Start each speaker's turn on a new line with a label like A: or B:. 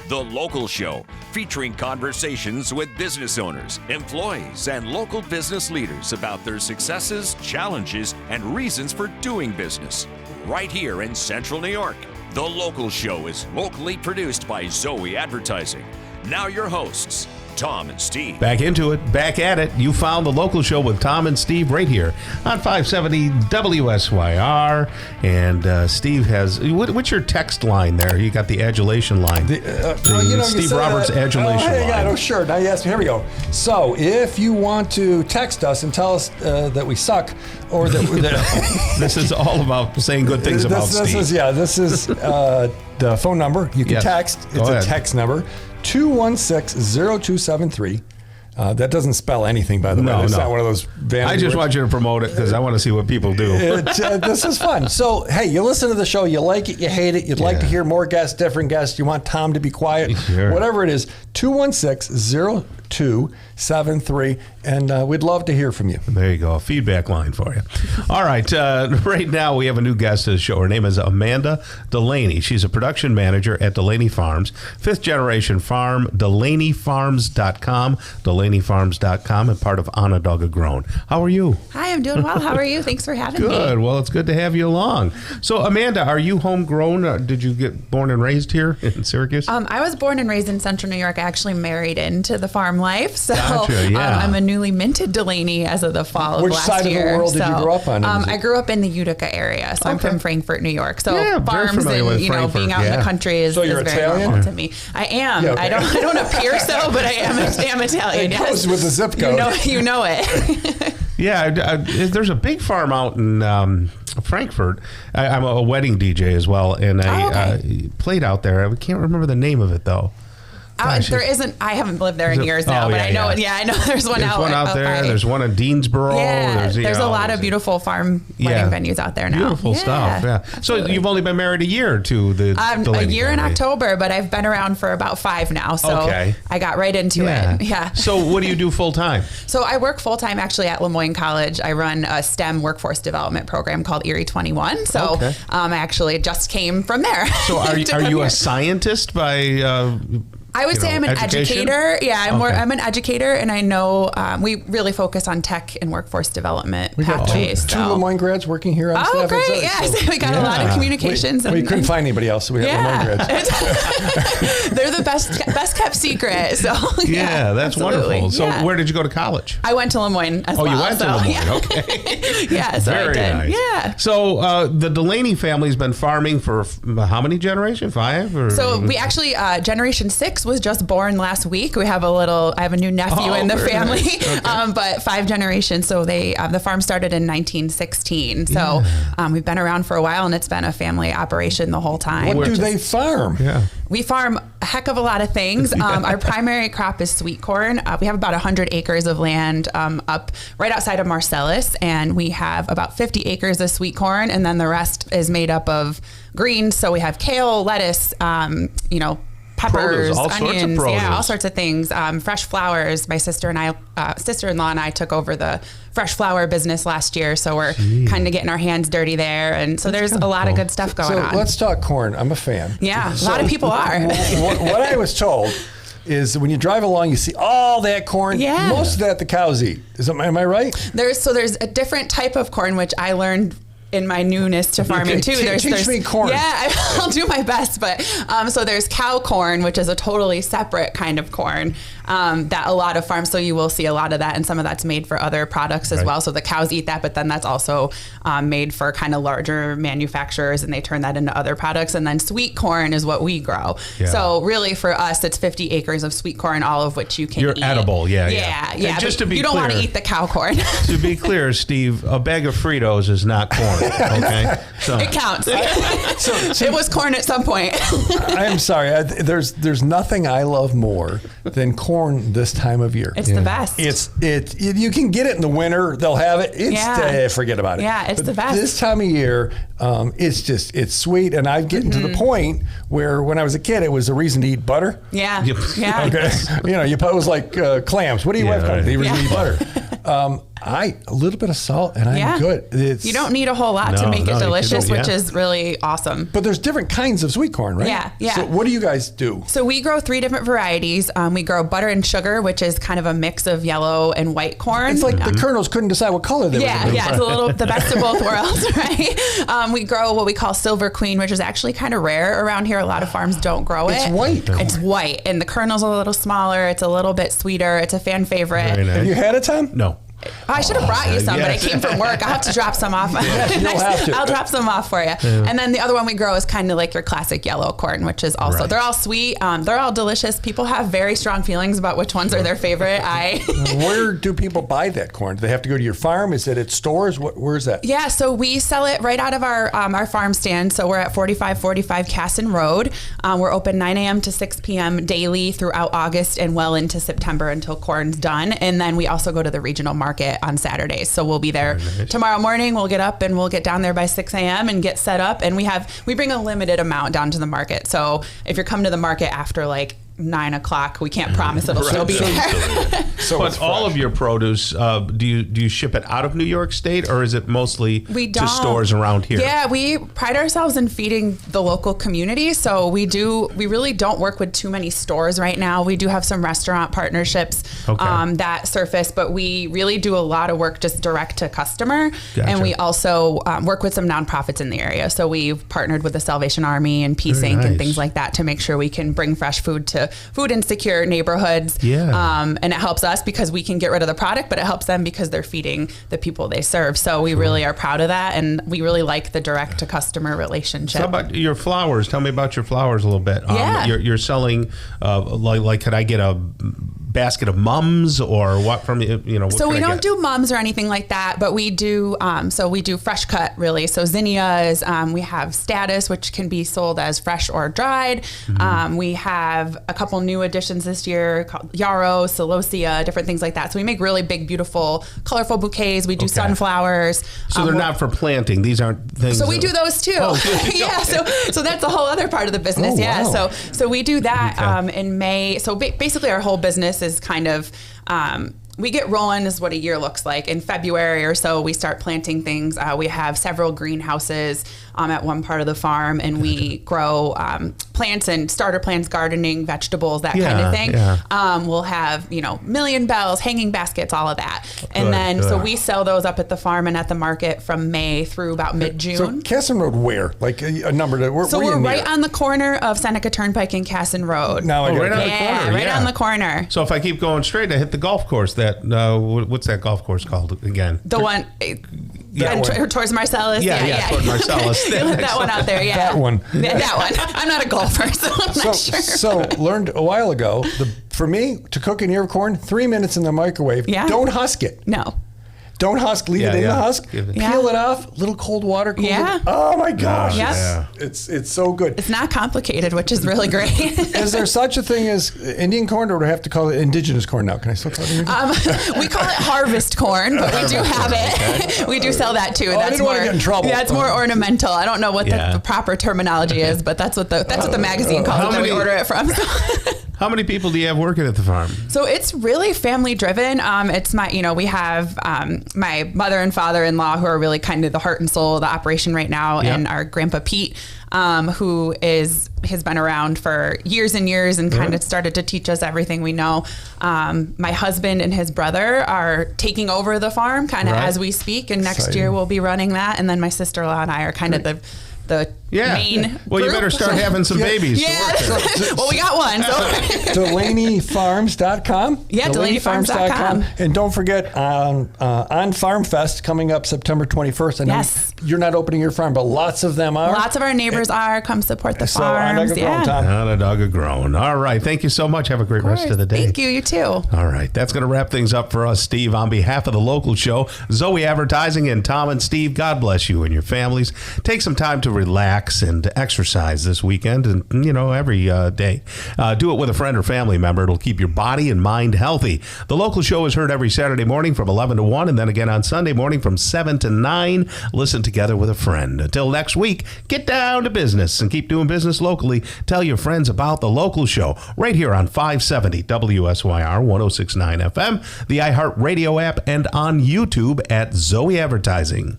A: The Local Show, featuring conversations with business owners, employees, and local business leaders about their successes, challenges, and reasons for doing business. Right here in Central New York. The Local Show is locally produced by Zoey Advertising. Now your hosts, Tom and Steve.
B: Back into it, back at it. You found The Local Show with Tom and Steve right here on 570 WSYR. And Steve has, what's your text line there? You got the adulation line. Steve Roberts adulation line.
C: Yeah, sure. Now you asked me. Here we go. So if you want to text us and tell us that we suck, or that
B: this is all about saying good things about Steve.
C: This is the phone number. You can text. It's a text number. 216-0273. That doesn't spell anything, by the way. It's not one of those vanity
B: I just
C: words.
B: Want you to promote it because I want to see what people do.
C: This is fun. So, hey, you listen to the show, you like it, you hate it, you'd like to hear more guests, different guests, you want Tom to be quiet, whatever it is, 216-0273, and we'd love to hear from you.
B: There you go, a feedback line for you. All right, right now we have a new guest to the show. Her name is Amanda Delaney. She's a production manager at Delaney Farms, fifth generation farm, DelaneyFarms.com, DelaneyFarms.com, and part of Onondaga Grown. How are you?
D: Hi, I'm doing well. How are you? Thanks for having me.
B: Good. Well, it's good to have you along. So, Amanda, are you homegrown? Did you get born and raised here in Syracuse?
D: I was born and raised in Central New York. I actually married into the farm life. So
B: Gotcha,
D: I'm a newly minted Delaney as of the fall of last year.
C: Which side of the world did you grow up on?
D: I grew up in the Utica area. So I'm from Frankfort, New York. So farms and being out in the country is very normal to me. I am. Yeah, okay. I don't appear so, but I am Italian.
C: It goes with the zip code.
D: You know it.
B: Yeah, there's a big farm out in Frankfurt. I'm a wedding DJ as well, and I played out there. I can't remember the name of it, though.
D: There isn't. I haven't lived there in years now, but I know. Yeah, I know. There's one out
B: there. There's one in Deansboro.
D: Yeah, there's a lot of beautiful farm wedding venues out there now.
B: Beautiful stuff. Yeah. So you've only been married a year to the
D: a year in October, but I've been around for about 5 now. So I got right into it. Yeah.
B: So what do you do full time?
D: So I work full time actually at Lemoyne College. I run a STEM workforce development program called Erie 21. So I actually just came from there.
B: So are you a scientist by?
D: I would say I'm an educator. Yeah, I'm an educator, and I know we really focus on tech and workforce development pathways.
C: Two Lemoyne grads working here on staff.
D: Oh, great. Yes, we got a lot of communications.
C: We couldn't find anybody else, so we have Lemoyne grads.
D: They're the best kept secret. So
B: that's wonderful. So where did you go to college?
D: I went to Lemoyne as well.
B: Oh, you went to Lemoyne.
D: Yeah.
B: Okay.
D: Yeah, so
B: Very
D: I did.
B: nice.
D: Yeah.
B: So the Delaney family's been farming for how many generations? 5? Or?
D: So we actually, Generation 6 was just born last week. I have a new nephew in the family, nice. But 5 generations. So the farm started in 1916. So we've been around for a while, and it's been a family operation the whole time.
C: What do they farm?
B: Yeah.
D: We farm a heck of a lot of things. Our primary crop is sweet corn. We have about 100 acres of land up right outside of Marcellus, and we have about 50 acres of sweet corn, and then the rest is made up of greens. So we have kale, lettuce, peppers, onions, all sorts of things. Fresh flowers. My sister-in-law and I took over the fresh flower business last year, so we're kind of getting our hands dirty there. And so there's a lot of good stuff going on.
C: So let's talk corn. I'm a fan.
D: Yeah, a lot of people are.
C: What I was told is when you drive along, you see all that corn.
D: Yeah.
C: Most of that the cows eat. Am I right?
D: There's a different type of corn, which I learned in my newness to farming too.
C: Teach me corn.
D: Yeah, I'll do my best. But so there's cow corn, which is a totally separate kind of corn that a lot of farms, so you will see a lot of that, and some of that's made for other products as well. So the cows eat that, but then that's also made for kind of larger manufacturers, and they turn that into other products. And then sweet corn is what we grow. Yeah. So really for us, it's 50 acres of sweet corn, all of which you can eat.
B: You're edible, yeah.
D: And just to be clear, you don't want to eat the cow corn.
B: To be clear, Steve, a bag of Fritos is not corn. Okay,
D: so it counts. So it was corn at some point.
C: I'm sorry. There's nothing I love more than corn this time of year.
D: It's the best.
C: You can get it in the winter. They'll have it. Forget about it.
D: Yeah, it's the best.
C: This time of year, it's sweet, and I'm getting to the point where when I was a kid, it was a reason to eat butter.
D: Yeah. Yeah.
C: Okay. It was like clams. What do you have? The reason to eat butter. A little bit of salt, and I'm good.
D: You don't need a whole lot to make it delicious, which is really awesome.
C: But there's different kinds of sweet corn, right?
D: Yeah.
C: So what do you guys do?
D: So we grow 3 different varieties. We grow butter and sugar, which is kind of a mix of yellow and white corn.
C: It's like the kernels couldn't decide what color they were.
D: Yeah, it's a little the best of both worlds, right? We grow what we call Silver Queen, which is actually kind of rare around here. A lot of farms don't grow it.
C: It's white.
D: It's white, and the kernel's a little smaller. It's a little bit sweeter. It's a fan favorite.
B: Very nice.
C: Have you had it, Tom?
B: No.
D: I should have brought you some, but I came from work. I'll have to drop some off. I'll drop some off for you. Yeah. And then the other one we grow is kind of like your classic yellow corn, which is also, they're all sweet. They're all delicious. People have very strong feelings about which ones are their favorite.
C: Where do people buy that corn? Do they have to go to your farm? Is it at stores? Where's that?
D: Yeah, so we sell it right out of our farm stand. So we're at 4545 Casson Road. We're open 9 a.m. to 6 p.m. daily throughout August and well into September until corn's done. And then we also go to the regional market on Saturdays. So we'll be there tomorrow morning. We'll get up and we'll get down there by 6 a.m. and get set up. And we bring a limited amount down to the market. So if you're coming to the market after like 9 o'clock, we can't promise it'll still be there.
B: But all of your produce, do you ship it out of New York State, or is it mostly to stores around here? Yeah,
D: we pride ourselves in feeding the local community. So we really don't work with too many stores right now. We do have some restaurant partnerships that surface, but we really do a lot of work just direct to customer. Gotcha. And we also work with some nonprofits in the area. So we've partnered with the Salvation Army and Peace Inc. and things like that to make sure we can bring fresh food to food insecure neighborhoods. And it helps us because we can get rid of the product, but it helps them because they're feeding the people they serve. So we really are proud of that, and we really like the direct to customer relationship.
B: So how about your flowers? Tell me about your flowers a little bit. You're selling like could I get a basket of mums or what from what
D: so we don't do mums or anything like that, but we do we do fresh cut really. So zinnias, we have status, which can be sold as fresh or dried. We have a couple new additions this year called yarrow, celosia, different things like that. So we make really big, beautiful, colorful bouquets. We do sunflowers.
B: So they're not for planting. These aren't things.
D: So we do those too. So that's a whole other part of the business. So we do that in May. So basically our whole business is kind of we get rolling is what a year looks like. In February or so, we start planting things. We have several greenhouses at one part of the farm, and we grow plants and starter plants, gardening, vegetables, that kind of thing. We'll have, million bells, hanging baskets, all of that. And then, so we sell those up at the farm and at the market from May through about mid-June.
C: So Casson Road where? Like a number to where?
D: So we're right on the corner of Seneca Turnpike and Casson Road.
C: Right on the corner.
D: Right on the corner.
B: So if I keep going straight, I hit the golf course. What's that golf course called again?
D: The one towards Marcellus.
B: Towards Marcellus.
D: That one out there. Yeah,
C: that one.
D: That one. I'm not a golfer, so I'm not sure.
C: So learned a while ago. For me to cook an ear of corn, 3 minutes in the microwave. Yeah. Don't husk it.
D: No.
C: Don't husk. Leave it in the husk. Peel it off. Little cold water. Oh my gosh. It's so good.
D: It's not complicated, which is really great.
C: Is there such a thing as Indian corn, or do I have to call it indigenous corn now? Can I still call it indigenous?
D: We call it harvest corn, but we do have it. We do sell that too.
C: I didn't want to get in trouble.
D: Yeah, it's more ornamental. I don't know what the proper terminology is, but that's what the magazine calls it that we order it from.
B: How many people do you have working at the farm?
D: So it's really family driven. It's we have my mother and father-in-law who are really kind of the heart and soul of the operation right now, and our grandpa Pete, who has been around for years and years and kind of started to teach us everything we know. My husband and his brother are taking over the farm kind of as we speak, and next year we'll be running that. And then my sister-in-law and I are kind of the main
B: Well, you better start having some babies.
D: Well, we got one. So.
C: DelaneyFarms.com.
D: Yeah, DelaneyFarms.com.
C: And don't forget on Farm Fest coming up September 21st. And you're not opening your farm, but lots of them are.
D: Lots of our neighbors are. Come support the farms.
B: Onondaga grown. All right. Thank you so much. Have a great rest of the day.
D: Thank you. You too.
B: All right. That's going to wrap things up for us, Steve. On behalf of the local show, Zoey Advertising, and Tom and Steve, God bless you and your families. Take some time to relax relax and exercise this weekend and, every day. Do it with a friend or family member. It'll keep your body and mind healthy. The local show is heard every Saturday morning from 11 to 1 and then again on Sunday morning from 7 to 9. Listen together with a friend. Until next week, get down to business and keep doing business locally. Tell your friends about the local show right here on 570 WSYR 106.9 FM, the iHeartRadio app, and on YouTube at Zoey Advertising.